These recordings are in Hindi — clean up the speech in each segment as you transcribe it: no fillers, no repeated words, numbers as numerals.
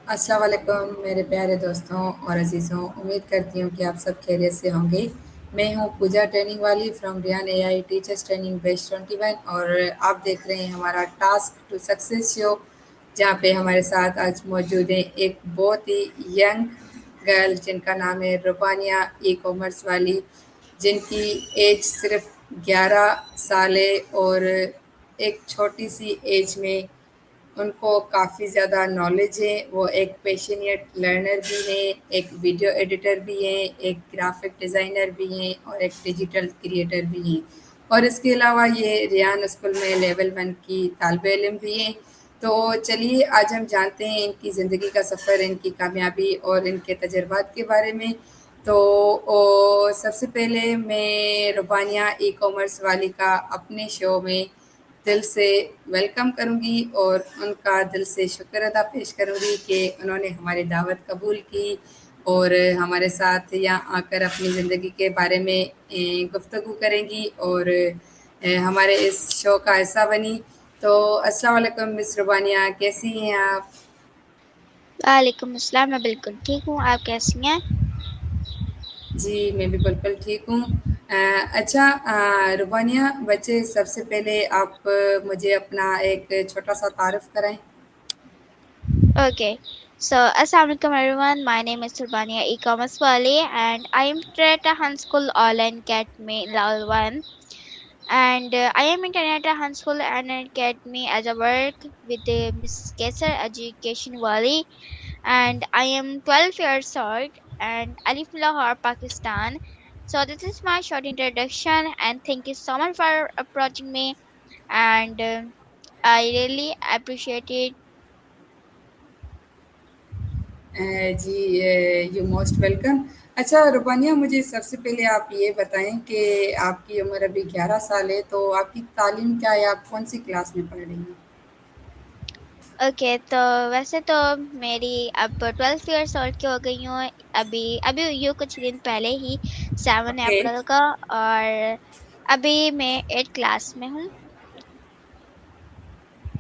अस्सलाम वालेकुम मेरे प्यारे दोस्तों और अज़ीज़ों, उम्मीद करती हूँ कि आप सब खैरियत से होंगे। मैं हूँ पूजा ट्रेनिंग वाली from Riyan AI teachers training batch 21 और आप देख रहे हैं हमारा टास्क टू सक्सेस शो, जहाँ पे हमारे साथ आज मौजूद हैं एक बहुत ही यंग गर्ल जिनका नाम है रुबानिया ई कॉमर्स वाली, जिनकी एज सिर्फ 11 साल है और एक छोटी सी एज में उनको काफ़ी ज़्यादा नॉलेज है। वो एक पैशनेट लर्नर भी हैं, एक वीडियो एडिटर भी हैं, एक ग्राफ़िक डिज़ाइनर भी हैं और एक डिजिटल क्रिएटर भी हैं। और इसके अलावा ये रियान स्कूल में लेवल 1 की तालिबे इल्म भी हैं। तो चलिए आज हम जानते हैं इनकी ज़िंदगी का सफ़र, इनकी कामयाबी और इनके तजुर्बात के बारे में। तो सबसे पहले मैं रुबानिया ई कॉमर्स वाली का अपने शो में दिल से वेलकम करूँगी और उनका दिल से शुक्र अदा पेश करूँगी कि उन्होंने हमारी दावत कबूल की और हमारे साथ यहाँ आकर अपनी ज़िंदगी के बारे में गुफ्तगू करेंगी और हमारे इस शो का हिस्सा बनी। तो अस्सलाम वालेकुम मिस रुबानिया, कैसी हैं आप? वालेकुम अस्सलाम। मैं बिल्कुल ठीक हूँ। आप कैसी हैं? जी, मैं भी बिल्कुल ठीक हूँ। अच्छा, रुबानिया बच्चे, सबसे पहले आप मुझे अपना एक छोटा-सा तारुफ़ कराएँ? Okay. So, Assalamualaikum everyone. My name is Surbania E-commerce Wali and I am at a Hunt School Online Academy Level 1. And I am internet at Hunt School and Academy as a work with the Miss Kesar Education Wali. And I am 12 years old and I live in Lahore, Pakistan. So, this is my short introduction and thank you so much for approaching me. And I really appreciate it. जी, यू मोस्ट वेलकम। अच्छा रुबानिया, मुझे सबसे पहले आप ये बताएँ कि आपकी उम्र अभी 11 साल है, तो आपकी तालीम क्या है? आप कौन-सी क्लास में पढ़ रही हैं? ओके, तो वैसे तो मेरी अब 12 इयर्स ओल्ड की हो गई हूँ। अभी अभी हुई हूँ कुछ दिन पहले ही, 7 ओके, अप्रैल का। और अभी मैं 8 क्लास में हूँ।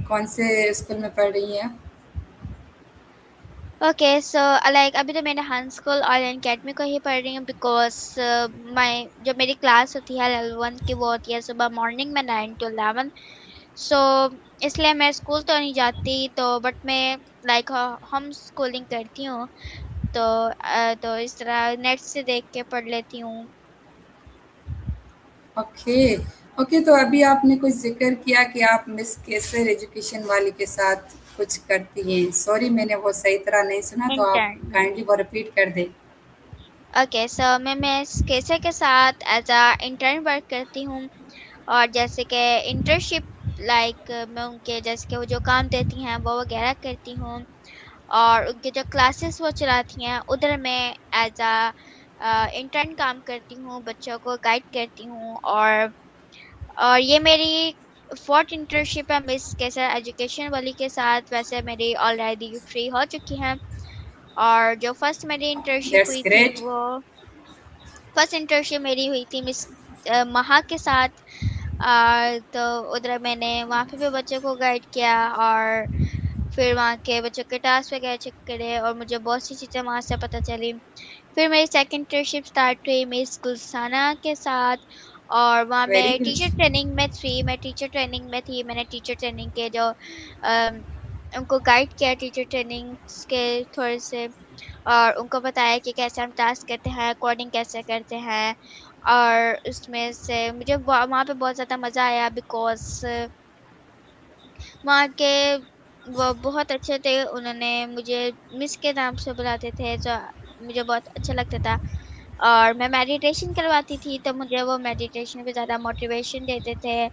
कौन से स्कूल में पढ़ रही हैं आप? ओके, सो लाइक अभी तो मैंने हंस स्कूल ऑनलाइन अकेडमी को ही पढ़ रही हूँ बिकॉज मैं जो मेरी क्लास होती है लेवल 1 की वो होती है सुबह मॉर्निंग में 9 to 11। सो इसलिए मैं स्कूल तो नहीं जाती, तो बट मैं लाइक होम स्कूलिंग करती हूँ। तो इस तरह नेट से देख के पढ़ लेती हूँ। ओके, ओके, तो अभी आपने कुछ ज़िक्र किया कि आप मिस केसर एजुकेशन वाली के साथ कुछ करती हैं। सॉरी, मैंने वो सही तरह नहीं सुना, तो आप इंटर्न। काइंडली वो रिपीट कर दें। ओके, सो मैं कैसे के साथ एज अ इंटर्न वर्क करती हूँ। और जैसे कि इंटर्नशिप लाइक मैं उनके जैसे कि वो जो काम देती हैं वो वगैरह करती हूँ। और उनके जो क्लासेस वो चलाती हैं उधर मैं एज अ इंटर्न काम करती हूँ, बच्चों को गाइड करती हूँ। और ये मेरी फोर्थ इंटर्नशिप है मिस केसर एजुकेशन वाली के साथ। वैसे मेरी ऑलरेडी फ्री हो चुकी हैं। और जो फर्स्ट मेरी इंटर्नशिप दैट्स हुई थी ग्रेट। वो फर्स्ट इंटर्नशिप मेरी हुई थी मिस महा के साथ। तो उधर मैंने वहाँ पे भी बच्चों को गाइड किया और फिर वहाँ के बच्चों के टास्क वगैरह चेक करे और मुझे बहुत सी चीज़ें वहाँ से पता चली। फिर मेरी सेकंड इंटर्नशिप स्टार्ट हुई मिस गुलसाना के साथ। और वहाँ वेरी मैं टीचर गुड। ट्रेनिंग में थी। मैं टीचर ट्रेनिंग में थी। मैंने टीचर ट्रेनिंग के जो अम, उनको गाइड किया टीचर ट्रेनिंग के थोड़े से। और उनको बताया कि कैसे हम टास्क करते हैं, कोडिंग कैसे करते हैं। और उसमें से मुझे वहाँ पे बहुत ज़्यादा मज़ा आया बिकॉज़ वहाँ के वो बहुत अच्छे थे। उन्होंने मुझे मिस के नाम से बुलाते थे, जो मुझे बहुत अच्छा लगता था। और मैं मेडिटेशन करवाती थी तो मुझे वो मेडिटेशन पे ज़्यादा मोटिवेशन देते थे।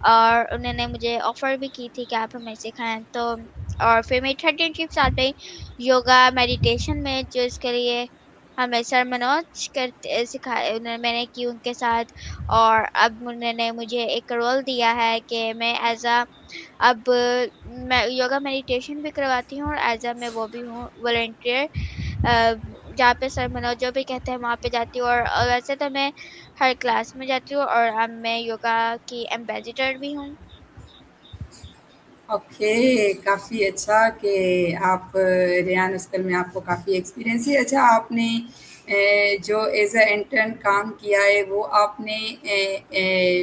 और उन्होंने मुझे ऑफ़र भी की थी कि आप हमें सिखाएँ। तो और फिर मेरी थर्ड इंटर्नशिप स्टार्ट हुई योगा मेडिटेशन में, जो इसके लिए हमें सर मनोज करते सिखाए उन्होंने, मैंने की उनके साथ। और अब उन्होंने मुझे एक रोल दिया है कि मैं एज़ अ अब मैं योगा मेडिटेशन भी करवाती हूँ और एज़ अ मैं वो भी हूँ वॉलंटियर। जहाँ पे सर मनोज जो भी कहते हैं वहाँ पे जाती हूँ। और वैसे तो मैं हर क्लास में जाती हूँ और अब मैं योगा की एम्बेसडर भी हूँ। ओके, काफ़ी अच्छा कि आप रेयान स्कूल में आपको काफ़ी एक्सपीरियंस है। अच्छा आपने जो एज़ अ इंटर्न काम किया है वो आपने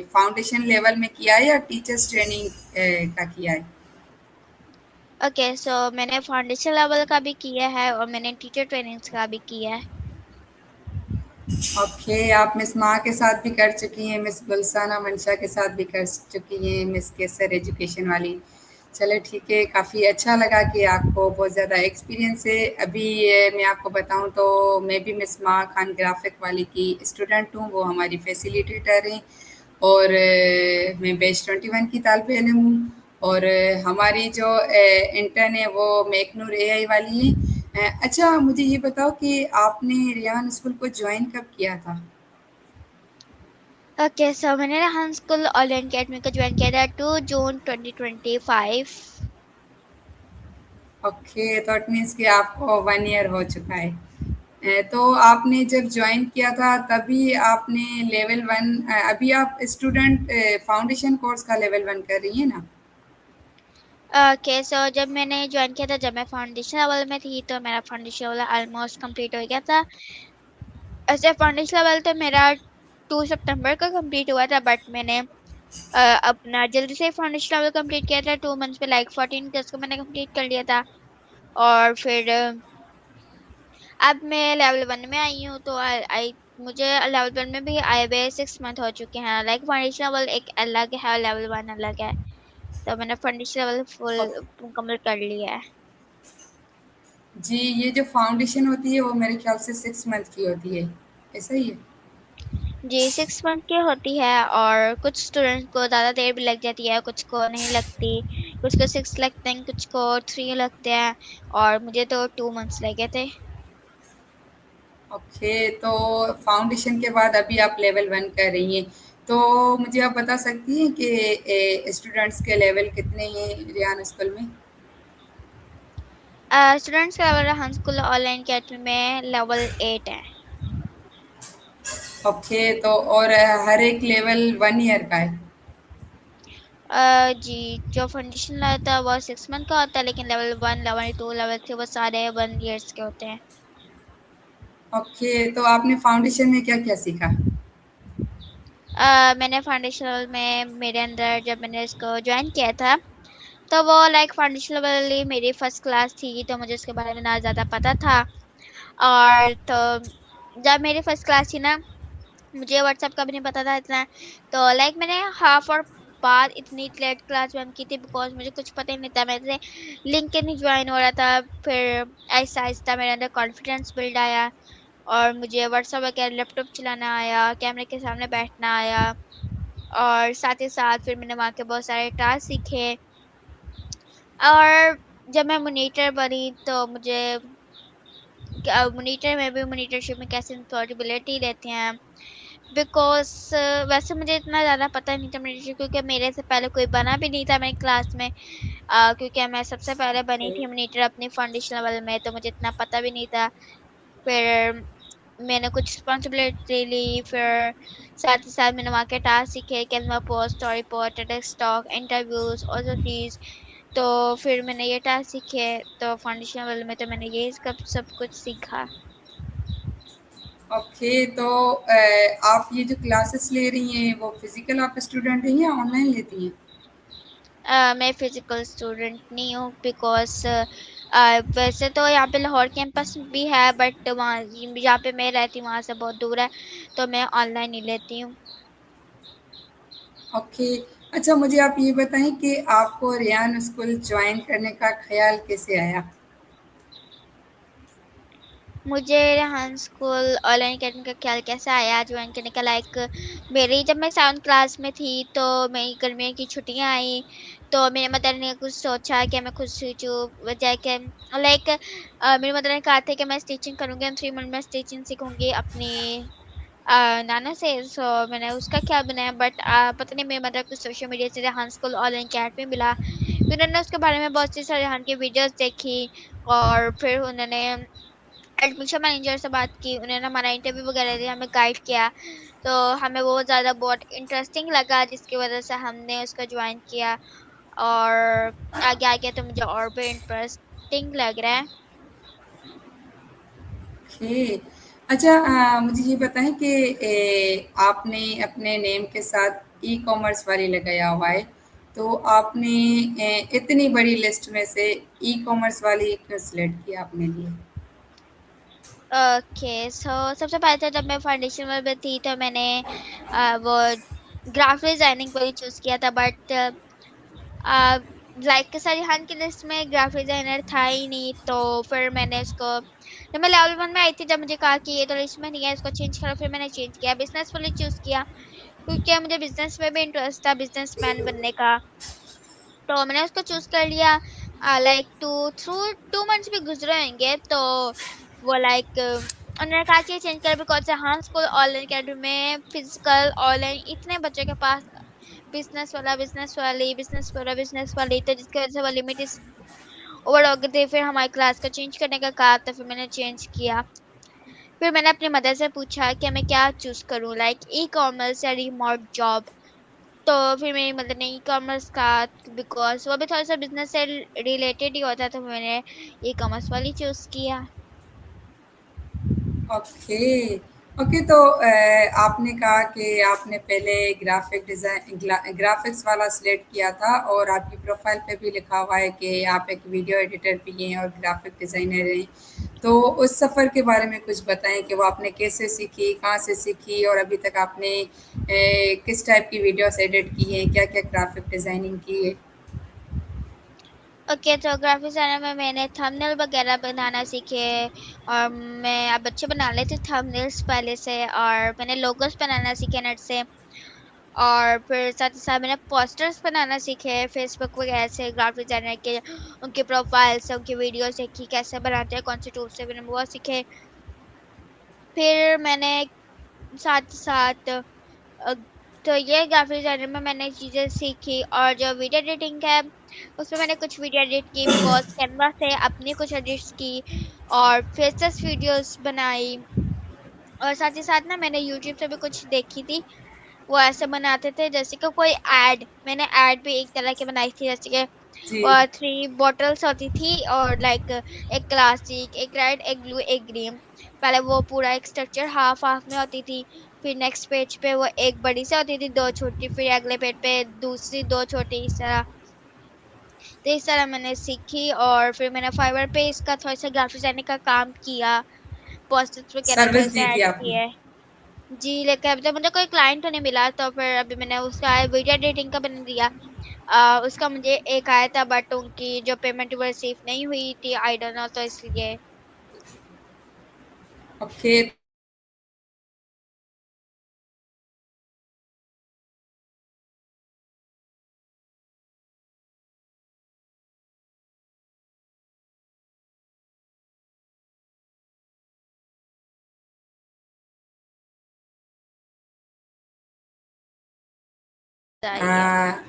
फाउंडेशन लेवल में किया है या टीचर्स ट्रेनिंग का किया है? ओके, सो मैंने फाउंडेशन लेवल का भी किया है और मैंने टीचर ट्रेनिंग्स का भी किया है। ओके, आप मिस माँ के साथ भी कर चुकी हैं, मिस गुलसाना मंशा के साथ भी कर चुकी हैं, मिस केसर एजुकेशन वाली। चलो ठीक है, काफ़ी अच्छा लगा कि आपको बहुत ज़्यादा एक्सपीरियंस है। अभी मैं आपको बताऊँ तो मैं भी मिस माँ खान ग्राफ़िक वाली की स्टूडेंट हूँ, वो हमारी फैसिलिटेटर हैं और मैं बैच 21 की तालिब इल्म हूँ और हमारी जो इंटर्न है वो मेकनूर एआई वाली है। अच्छा मुझे ये बताओ कि आपने रेयान स्कूल को जॉइन कब किया था? ओके, सो मैंने रेहान स्कूल ऑनलाइन अकेडमी को ज्वाइन किया था 2 जून 2025। ओके, तो इट मीन्स कि आपको 1 ईयर हो चुका है। तो आपने जब जॉइन किया था तभी आपने लेवल 1 अभी आप स्टूडेंट फाउंडेशन कोर्स का लेवल 1 कर रही हैं ना? ओके, सो जब मैंने ज्वाइन किया था, जब मैं फाउंडेशन लेवल में थी, तो मेरा फाउंडेशन लेवल ऑलमोस्ट कंप्लीट हो गया था। ऐसे फाउंडेशन लेवल तो मेरा 2 सितंबर को कंप्लीट हुआ था, बट मैंने अपना जल्दी से फाउंडेशन लेवल कंप्लीट किया था। 2 मंथ्स में लाइक 14 को मैंने कंप्लीट कर लिया था। और फिर अब मैं लेवल 1 में आई हूँ, तो आई मुझे लेवल 1 में भी आए हुए 6 मंथ हो चुके हैं। लाइक फाउंडेशन लेवल एक अलग है और लेवल 1 अलग है, तो मैंने फाउंडेशन लेवल ओ फुल कंप्लीट कर लिया है। जी, ये जो फाउंडेशन होती है वो मेरे ख़्याल से 6 मंथ की होती है, ऐसा ही है? जी, 6 मंथ की होती है और कुछ स्टूडेंट्स को ज़्यादा देर भी लग जाती है, कुछ को नहीं लगती। कुछ को 6 लगते हैं, कुछ को 3 लगते हैं, और मुझे तो 2 मंथ्स लगे थे। ओके, तो फाउंडेशन के बाद अभी आप लेवल 1 कर रही हैं। तो मुझे आप बता सकती हैं कि स्टूडेंट्स के लेवल कितने हैं रेयान स्कूल में? स्टूडेंट्स का लेवल हम स्कूल ऑनलाइन अकेडमी में लेवल 8 है। ओके, तो और हर एक लेवल 1 ईयर का है? जी, जो फाउंडेशन रहता है वो 6 मंथ का होता है, लेकिन लेवल 1, लेवल 2, लेवल 3 वो सारे 1 ईयर्स के होते हैं। ओके, तो आपने फाउंडेशन में क्या-क्या सीखा? मैंने फाउंडेशन लेवल में मेरे अंदर जब मैंने इसको ज्वाइन किया था, तो वो लाइक फाउंडेशन लेवल ही मेरी फर्स्ट क्लास थी, तो मुझे उसके बारे में ना ज़्यादा पता था। और तो जब मेरी फर्स्ट क्लास थी ना, मुझे व्हाट्सएप का भी नहीं पता था इतना। तो लाइक मैंने हाफ और बाद इतनी लेट क्लास ज्वाइन की थी, बिकॉज मुझे कुछ पता ही नहीं था। मेरे से लिंक नहीं ज्वाइन हो रहा था। फिर आहिस्ता आहिस्ता मेरे अंदर कॉन्फिडेंस बिल्ड आया और मुझे व्हाट्सएप वगैरह लैपटॉप चलाना आया, कैमरे के सामने बैठना आया, और साथ ही साथ फिर मैंने वहाँ के बहुत सारे टास्क सीखे। और जब मैं मॉनिटर बनी, तो मुझे मॉनिटर में भी मॉनिटरशिप में कैसे रिस्पॉन्सिबिलिटी लेते हैं, बिकॉज वैसे मुझे इतना ज़्यादा पता नहीं था मॉनिटरशिप, क्योंकि मेरे से पहले कोई बना भी नहीं था मेरी क्लास में। क्योंकि मैं सबसे पहले बनी ओके, थी मॉनिटर अपनी फाउंडेशन लेवल में, तो मुझे इतना पता भी नहीं था। फिर मैंने कुछ रिस्पॉन्सिबिलिटी ली, फिर साथ ही साथ मैंने वहाँ के टास्क सीखे, Canva post, story post, TEDx talk, interviews और सब चीज़। तो फिर मैंने ये टास्क सीखे, तो फाउंडेशन लेवल में तो मैंने ये सब कुछ सीखा। ओके, तो आप ये जो क्लासेस ले रही हैं वो फिज़िकल आप स्टूडेंट हैं या ऑनलाइन लेती हैं? मैं फिजिकल स्टूडेंट नहीं हूँ, बिकॉज वैसे तो यहाँ पे लाहौर कैंपस भी है, बट वहाँ जहाँ पे मैं रहती हूँ वहाँ से बहुत दूर है, तो मैं ऑनलाइन ही लेती हूँ। ओके, अच्छा मुझे आप ये बताएँ कि आपको रेयान स्कूल जॉइन करने का ख़्याल कैसे आया? मुझे रेहान स्कूल ऑनलाइन अकेडमी का ख्याल कैसे आया ज्वाइन करने का, लाइक मेरी जब मैं 7th क्लास में थी, तो मेरी गर्मियों की छुट्टियां आई, तो मेरी मदर ने कुछ सोचा कि मैं खुद सीखूं, जाके लाइक मेरी मदर ने कहा था कि मैं स्टिचिंग करूंगी, 3 मंथ में स्टिचिंग सीखूंगी अपनी नाना से। सो मैंने उसका क्या बनाया, बट पता नहीं मेरी मदर को सोशल मीडिया से रेहान स्कूल ऑनलाइन अकेडमी मिला। फिर उन्होंने उसके बारे में बहुत सी सारे रेहान की वीडियोस देखी, और फिर उन्होंने एडमिशन मैनेजर से बात की, उन्होंने हमारा इंटरव्यू वगैरह दिया, हमें गाइड किया। तो हमें वो ज़्यादा बहुत इंटरेस्टिंग लगा, जिसकी वजह से हमने उसको ज्वाइन किया। और आगे आगे तो मुझे और भी इंटरेस्टिंग लग रहा है। ओके। अच्छा, मुझे ये बताएँ कि आपने अपने नेम के साथ ई-कॉमर्स वाली लगाया हुआ है, तो आपने इतनी बड़ी लिस्ट में से ई-कॉमर्स वाली क्यों सिलेक्ट किया अपने लिए? ओके, सो सबसे पहले तो जब मैं फाउंडेशन में थी तो मैंने वो ग्राफिक डिजाइनिंग को ही चूज किया था, बट लाइक सरिहान की लिस्ट में ग्राफिक डिजाइनर था ही नहीं, तो फिर मैंने उसको जब मैं लेवल 1 में आई थी, जब मुझे कहा कि ये तो लिस्ट में नहीं है, इसको चेंज करो, फिर मैंने चेंज किया, बिजनेस वाले चूज किया, क्योंकि मुझे बिजनेस में भी इंटरेस्ट था, बिजनेसमैन बनने का। तो मैंने उसको चूज कर लिया। लाइक थ्रू 2 मंथ्स भी गुजरे होंगे, तो वो लाइक उन्होंने कहा कि चेंज कर, बिकॉज हाँ स्कूल ऑनलाइन अकेडमी में फिजिकल ऑनलाइन इतने बच्चों के पास बिजनेस वाला बिजनेस वाली बिजनेस वाला बिजनेस वाली, तो जिसकी वजह से वो लिमिट इस ओवर हो गए थे। फिर हमारी क्लास का चेंज करने का कहा, तो फिर मैंने चेंज किया। फिर मैंने अपनी मदर से पूछा कि मैं क्या चूज करूँ, लाइक ई कॉमर्स या रिमोट जॉब। तो फिर मेरी मदर ने ई कॉमर्स का, बिकॉज वो भी थोड़ा सा बिजनेस से रिलेटेड ही होता है, तो मैंने ई कॉमर्स वाली चूज किया। ओके। ओके, तो आपने कहा कि आपने पहले ग्राफ़िक्स वाला सिलेक्ट किया था और आपकी प्रोफ़ाइल पे भी लिखा हुआ है कि आप एक वीडियो एडिटर भी हैं और ग्राफ़िक डिज़ाइनर हैं। तो उस सफ़र के बारे में कुछ बताएँ कि वो आपने कैसे सीखी, कहाँ से सीखी और अभी तक आपने किस टाइप की वीडियोज़ एडिट की हैं, क्या-क्या ग्राफ़िक डिज़ाइनिंग की है? ओके, तो ग्राफिक डिजाइनर में मैंने थंबनेल वगैरह बनाना सीखे, और मैं अब अच्छे बना लेती हूँ थंबनेल्स पहले से, और मैंने लोगोस बनाना सीखे नेट से। और फिर साथ ही साथ मैंने पोस्टर्स बनाना सीखे फेसबुक वगैरह से, ग्राफिक डिजाइनर के उनके प्रोफाइल से, उनकी वीडियो से कि कैसे बनाते हैं, कौन से टूल से, मैंने वो सीखे। फिर मैंने साथ ही साथ अ, तो ये ग्राफिक डिजाइनर में मैंने चीजें सीखी, और जो वीडियो एडिटिंग है उसमें मैंने कुछ वीडियो एडिट की, बिकॉज कैनवा से अपनी कुछ एडिट्स की, और फेसेस वीडियोस बनाई। और साथ ही साथ ना मैंने यूट्यूब से भी कुछ देखी थी, वो ऐसे बनाते थे जैसे कि कोई एड, मैंने एड भी एक तरह की बनाई थी, जैसे कि जी। 3 बॉटल्स होती थी, और लाइक एक प्लास्टिक, एक रेड, एक ब्लू, एक ग्रीन। पहले वो पूरा एक स्ट्रक्चर हाफ हाफ में होती थी, फिर नेक्स्ट पेज पे वो एक बड़ी सी होती थी, 2 छोटी, फिर अगले पेज पे दूसरी 2 छोटी, इस तरह। तो इस तरह मैंने सीखी, और फिर मैंने फाइवर पे इसका थोड़ा सा ग्राफिक डिजाइनिंग का काम किया, पोस्टर्स वगैरह सर्विस थोड़े से दी थी ऐड आपने। किए। जी, लेकिन अभी तक मुझे कोई क्लाइंट तो नहीं मिला, तो फिर अभी मैंने उसका वीडियो एडिटिंग का बना दिया। उसका मुझे एक आया था, बट उनकी जो पेमेंट वो रिसीव नहीं हुई थी, आई डोंट नो, तो इसलिए। ओके। आई है। अ,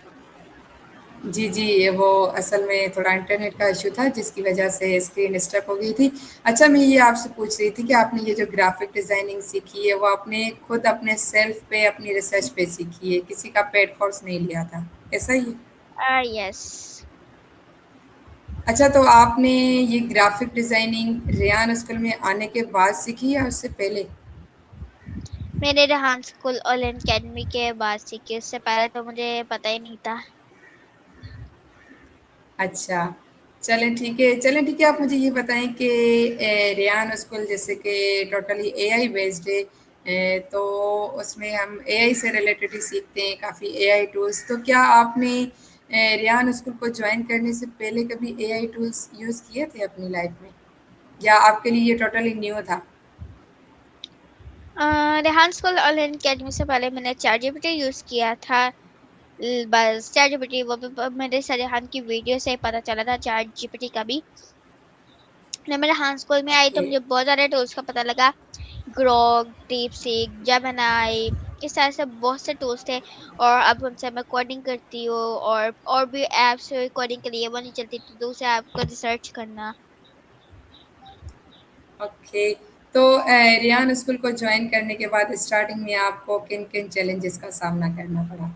जी, जी, ये वो असल में थोड़ा इंटरनेट का इश्यू था जिसकी वजह से स्क्रीन स्टक हो गई थी। अच्छा, मैं ये आपसे पूछ रही थी कि आपने ये जो ग्राफ़िक डिज़ाइनिंग सीखी है, वो आपने खुद अपने सेल्फ पे, अपनी रिसर्च पे सीखी है, किसी का पेड कोर्स नहीं लिया था, ऐसा ही है? यस। अच्छा, तो आपने ये ग्राफ़िक डिज़ाइनिंग रेयान स्कूल में आने के बाद सीखी या उससे पहले? मैंने रेहान स्कूल ऑनलाइन अकेडमी के बाद सीखी, उससे पहले तो मुझे पता ही नहीं था। अच्छा, चलें ठीक है, आप मुझे ये बताएँ कि रेयान स्कूल जैसे कि टोटली एआई बेस्ड है, तो उसमें हम एआई से रिलेटेड ही सीखते हैं, काफ़ी एआई टूल्स। तो क्या आपने रेयान स्कूल को जॉइन करने से पहले कभी एआई टूल्स यूज़ किए थे अपनी लाइफ़ में? या आपके लिए ये टोटली न्यू था? रेहान स्कूल ऑनलाइन अकेडमी से पहले मैंने चैट जीपीटी यूज किया था। बस चैट जीपीटी वो भी मेरे सरेहान की वीडियो से पता चला था, चैट जीपीटी का भी। जब मैं रेहान स्कूल में आई तो ओके। मुझे बहुत सारे टूल्स का पता लगा, ग्रोक, डीपसीक, जेमिनी, इस तरह से बहुत से टूल्स थे। और अब उनसे मैं कोडिंग करती हूँ, और भी ऐप्स कोडिंग के लिए वो नहीं चलती, तो दूसरे ऐप को रिसर्च करना। ओके। तो रेयान स्कूल को जॉइन करने के बाद स्टार्टिंग में आपको किन-किन चैलेंजेस का सामना करना पड़ा?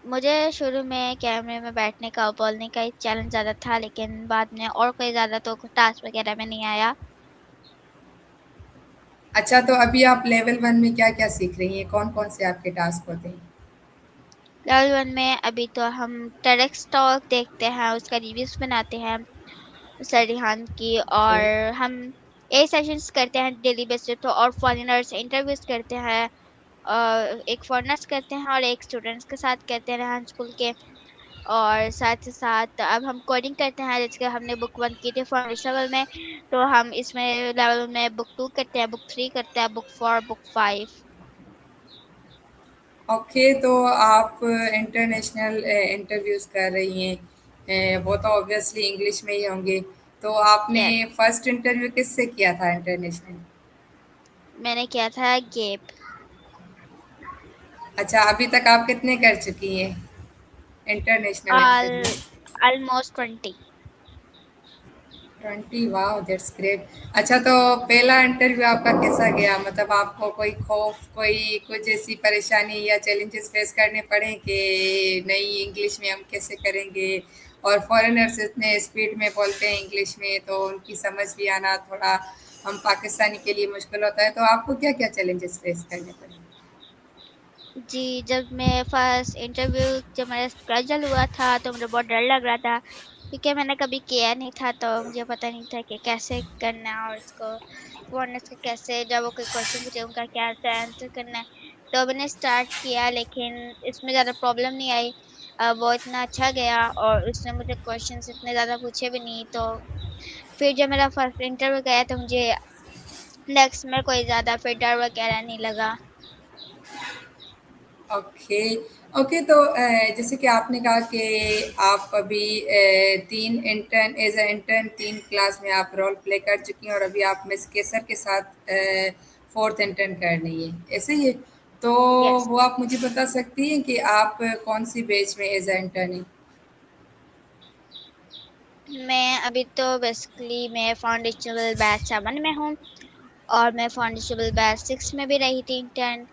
मुझे शुरू में कैमरे में बैठने का और बोलने का ही चैलेंज ज़्यादा था, लेकिन बाद में और कोई ज़्यादा तो टास्क वगैरह में नहीं आया। अच्छा, तो अभी आप लेवल 1 में क्या-क्या सीख रही हैं? कौन-कौन से आपके टास्क होते हैं? लेवल 1 में अभी तो हम टेडेक्स टॉक देखते हैं, उसका रिव्यूज़ बनाते हैं सररिहान की, ओके, और हम ए सेशंस करते हैं डेली बेसिस पे, और फॉरेनर्स इंटरव्यूज़ करते हैं। एक फॉरेनर्स करते हैं और एक स्टूडेंट्स के साथ करते हैं रेहान स्कूल के। और साथ ही साथ अब हम कोडिंग करते हैं, जैसे कि हमने बुक 1 की थी फाउंडेशन लेवल में, तो हम इसमें लेवल में बुक 2 करते हैं, बुक 3 करते हैं, बुक 4, बुक 5। ओके, तो आप इंटरनेशनल इंटरव्यूज़ कर रही हैं। वो तो ऑब्वियसली इंग्लिश में ही होंगे। तो आपने यस, फर्स्ट इंटरव्यू किससे किया था इंटरनेशनल? मैंने किया था गेप। अच्छा, अभी तक आप कितने कर चुकी हैं international all interview? Almost 20। 20, wow that's great. अच्छा, तो पहला इंटरव्यू आपका कैसा गया? मतलब आपको कोई खौफ, कोई कुछ ऐसी परेशानी या चैलेंजेस फेस करने पड़े कि नहीं इंग्लिश में हम कैसे करेंगे? और फॉरेनर्स इतने स्पीड में बोलते हैं इंग्लिश में तो उनकी समझ भी आना थोड़ा हम पाकिस्तानी के लिए मुश्किल होता है। तो आपको क्या-क्या चैलेंजेस फेस करने पड़े? जी, जब मेरा स्केड्यूल हुआ था तो मुझे बहुत डर लग रहा था, क्योंकि मैंने कभी किया नहीं था, तो मुझे पता नहीं था कि कैसे करना है और इसको फॉरेनर्स को कैसे, जब वो कोई क्वेश्चन पूछे उनका कैसे आंसर करना है। तो मैंने स्टार्ट किया, लेकिन इसमें ज़्यादा प्रॉब्लम नहीं आई। वो इतना अच्छा गया और उसने मुझे क्वेश्चंस इतने ज़्यादा पूछे भी नहीं। तो फिर जब मेरा फर्स्ट इंटरव्यू गया तो मुझे नेक्स्ट में कोई ज़्यादा फिर डर वगैरह नहीं लगा। ओके, ओके, तो जैसे कि आपने कहा कि आप अभी 3 intern as a intern 3 class में आप रोल प्ले कर चुकी हैं और अभी आप मिस केसर के साथ 4th इंटर्न कर रही हैं, ऐसे ही है? तो यस। वो आप मुझे बता सकती हैं कि आप कौन-सी बैच में एज़ अ इंटर्न हैं? मैं अभी तो बेसिकली मैं फाउंडेशनल बैच 7 में हूँ, और मैं फाउंडेशनल बैच 6 में भी रही थी इंटर्न,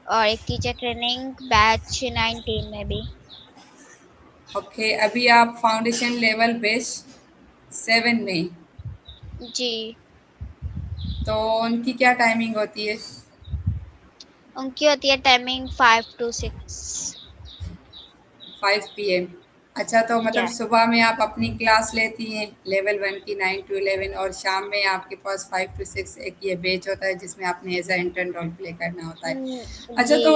और एक टीचर ट्रेनिंग बैच 19 में भी। ओके, अभी आप फाउंडेशन लेवल बैच 7 में हैं, जी, तो उनकी क्या टाइमिंग होती है? उनकी होती है टाइमिंग 5 टू 6। 5 पीएम। अच्छा, तो मतलब यस। सुबह में आप अपनी क्लास लेती हैं लेवल 1 की 9 टू 11 और शाम में आपके पास 5 टू 6 एक ये बैच होता है जिसमें आपने as a intern role play करना होता है। अच्छा, जी, तो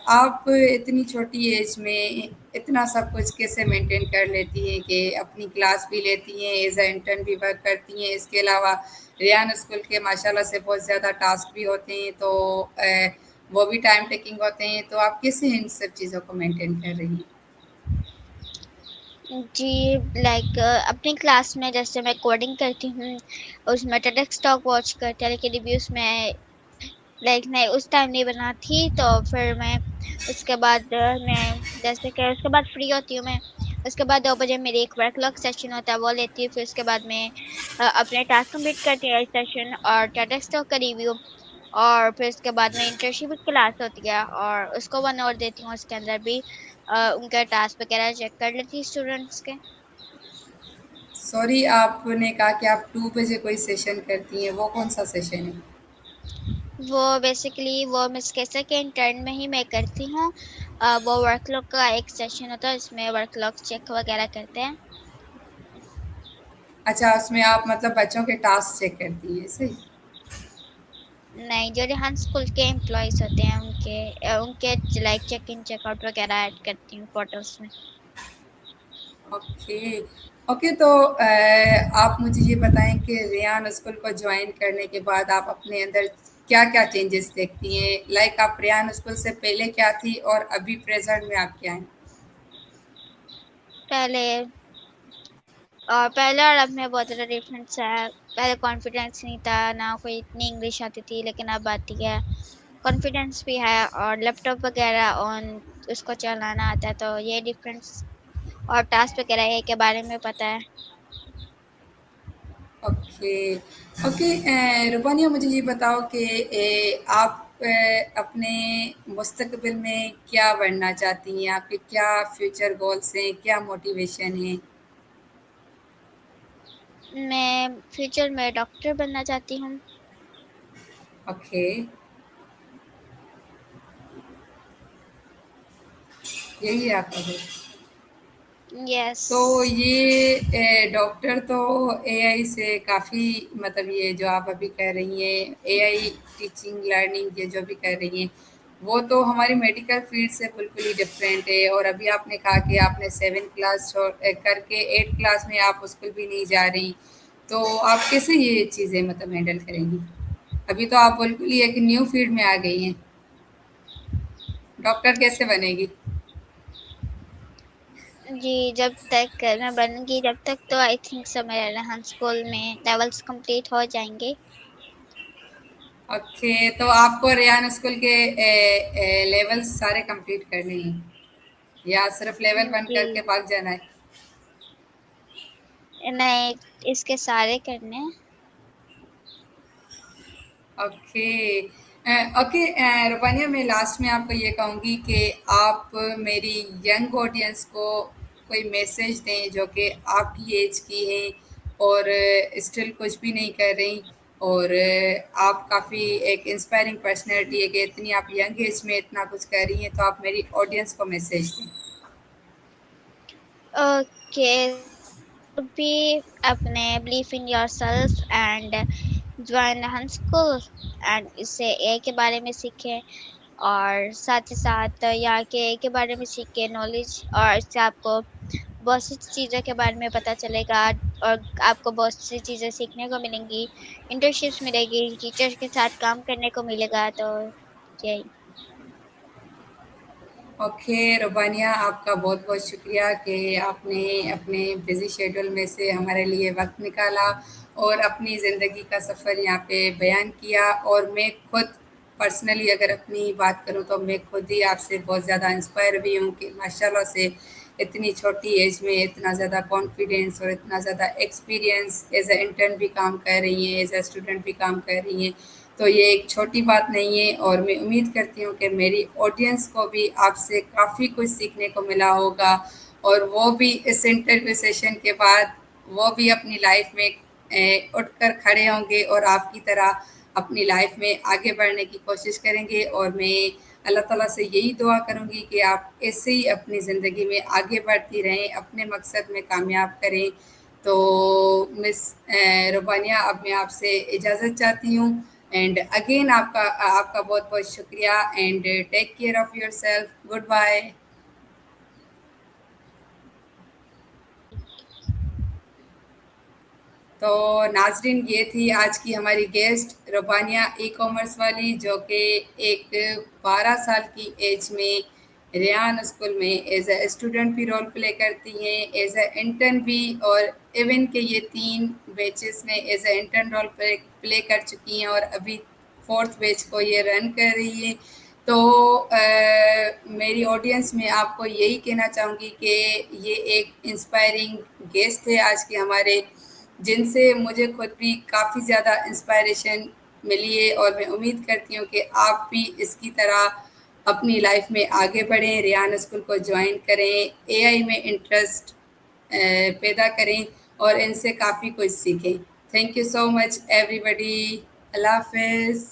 आप इतनी छोटी एज में इतना सब कुछ कैसे मेंटेन कर लेती हैं कि अपनी क्लास भी लेती हैं, एज़ अ इंटर्न भी वर्क करती हैं, इसके अलावा रेयान स्कूल के माशाल्लाह से बहुत ज़्यादा टास्क भी होते हैं, तो वो भी टाइम टेकिंग होते हैं, तो आप कैसे इन सब चीज़ों को मेंटेन कर रही हैं? जी, लाइक अपनी क्लास में जैसे मैं कोडिंग करती हूँ, उसमें टेडेक्स टॉक वॉच करते हैं, लेकिन रिव्यूज़ में लाइक मैं उस टाइम नहीं बना थी, तो फिर मैं उसके बाद मैं जैसे कि उसके बाद फ्री होती हूँ मैं। उसके बाद 2 बजे मेरी एक वर्कलॉग सेशन होता है, वो लेती हूँ। फिर उसके बाद मैं अपने टास्क कंप्लीट करती हूँ सेशन और टाटा स्टॉक का रिव्यू, और फिर उसके बाद में इंटर्नशिप क्लास होती है और उसको 1 आवर देती हूँ। उसके अंदर भी उनका टास्क वगैरह चेक कर लेती हूँ स्टूडेंट्स के। सॉरी, आपने कहा कि आप 2 बजे कोई सेशन करती हैं, वो कौन-सा सेशन है? वो बेसिकली वो मिस कैसा के इंटर्न में ही मैं करती हूँ। वो वर्कलॉग का एक सेशन होता है, उसमें वर्कलॉग चेक वगैरह करते हैं। अच्छा, उसमें आप मतलब बच्चों के टास्क चेक करती हैं, ऐसे ही? नहीं, जो रेहान स्कूल के एम्प्लॉयज़ होते हैं उनके like check in check out वगैरह ऐड करती हूँ पोर्टल्स में। ओके, ओके, तो आप मुझे ये बताएँ कि रेयान स्कूल को जॉइन करने के बाद आप अपने अंदर क्या-क्या चेंजेस देखती हैं? लाइक आप रेयान स्कूल से पहले क्या थी और अभी प्रेज़ेंट में आप क्या हैं? पहले पहले और अब में बहुत ज़्यादा डिफरेंस है। पहले कॉन्फिडेंस नहीं था, ना कोई इतनी इंग्लिश आती थी, लेकिन अब आती है। कॉन्फिडेंस भी है और लैपटॉप वगैरह ऑन उसको चलाना आता है, तो ये डिफरेंस, और टास्क वगैरह ये के बारे में पता है। ओके, ओके, रुबानिया मुझे ये बताओ कि आप अपने मुस्तकबिल में क्या बनना चाहती हैं? आपके क्या फ्यूचर गोल्स हैं? क्या मोटिवेशन है? मैं फ्यूचर में डॉक्टर बनना चाहती हूँ। ओके, यही है आपका गोल। यस। तो ये डॉक्टर तो एआई से काफ़ी, मतलब ये जो आप अभी कह रही हैं एआई टीचिंग लर्निंग, ये जो भी कह रही हैं वो तो हमारी मेडिकल फील्ड से बिल्कुल ही डिफरेंट है। और अभी आपने कहा कि आपने 7 क्लास करके 8 क्लास में आप स्कूल भी नहीं जा रही, तो आप कैसे ये चीज़ें मतलब हैंडल करेंगी? अभी तो आप बिल्कुल ही एक न्यू फील्ड में आ गई हैं, डॉक्टर कैसे बनेगी? जी, जब तक मैं बनूँगी जब तक तो आई थिंक सो मेरे रेहान स्कूल में लेवल्स कंप्लीट हो जाएँगे। ओके, तो आपको रेयान स्कूल के लेवल सारे कंप्लीट करने हैं या सिर्फ लेवल 1 जी, करके भाग जाना है? नहीं, इसके सारे करने हैं। ओके। ओके, रुबानिया, मैं लास्ट में आपको ये कहूँगी कि आप मेरी यंग ऑडियंस को कोई मैसेज दें जो कि आपकी एज की हैं और स्टिल कुछ भी नहीं कर रही, और आप काफ़ी एक इंस्पायरिंग पर्सनैलिटी है कि इतनी आप यंग एज में इतना कुछ कर रही हैं, तो आप मेरी ऑडियंस को मैसेज दें। ओके, be अपने believe in yourself and join Rehan school and इससे एआई के बारे में सीखें और साथ ही साथ यहाँ के एआई के बारे में सीख के नॉलेज, और इससे आपको बहुत सी चीज़ों के बारे में पता चलेगा और आपको बहुत सी चीज़ें सीखने को मिलेंगी, इंटर्नशिप्स मिलेगी, टीचर्स के साथ काम करने को मिलेगा। तो यही। ओके रुबानिया, आपका बहुत बहुत शुक्रिया कि आपने अपने बिज़ी शेड्यूल में से हमारे लिए वक्त निकाला और अपनी ज़िंदगी का सफ़र यहाँ पे बयान किया। और मैं खुद पर्सनली अगर अपनी बात करूँ तो मैं खुद ही आपसे बहुत ज़्यादा इंस्पायर भी हूँ कि माशाल्लाह से इतनी छोटी एज में इतना ज़्यादा कॉन्फिडेंस और इतना ज़्यादा एक्सपीरियंस, एज ए इंटर्न भी काम कर रही हैं, एज ए स्टूडेंट भी काम कर रही हैं। तो ये एक छोटी बात नहीं है और मैं उम्मीद करती हूँ कि मेरी ऑडियंस को भी आपसे काफ़ी कुछ सीखने को मिला होगा, और वो भी इस इंटरव्यू सेशन के बाद वो भी अपनी लाइफ में उठकर खड़े होंगे और आपकी तरह अपनी लाइफ में आगे बढ़ने की कोशिश करेंगे। और मैं अल्लाह ताला से यही दुआ करूँगी कि आप ऐसे ही अपनी ज़िंदगी में आगे बढ़ती रहें, अपने मकसद में कामयाब करें। तो मिस रुबानिया, अब मैं आपसे इजाज़त चाहती हूँ। एंड अगेन आपका आपका बहुत बहुत शुक्रिया and take care of yourself. Good bye. तो नाज़रीन, ये थी आज की हमारी गेस्ट रुबानिया ई-कॉमर्स वाली, जो कि एक 12 साल की एज में रेयान स्कूल में एज़ अ स्टूडेंट भी रोल प्ले करती हैं, एज़ अ इंटर्न भी, और इवन के ये 3 बैचेस में as a intern role play कर चुकी हैं और अभी 4th बैच को ये रन कर रही हैं। तो मेरी ऑडियंस में आपको यही कहना चाहूँगी कि ये एक इंस्पायरिंग गेस्ट थे आज के हमारे, जिनसे मुझे खुद भी काफ़ी ज़्यादा इंस्पायरेशन मिली है। और मैं उम्मीद करती हूँ कि आप भी इसकी तरह अपनी लाइफ में आगे बढ़ें, रेयान स्कूल को ज्वाइन करें, एआई में इंटरेस्ट पैदा करें और इनसे काफ़ी कुछ सीखें। Thank you so much everybody. अल्लाह हाफ़िज़।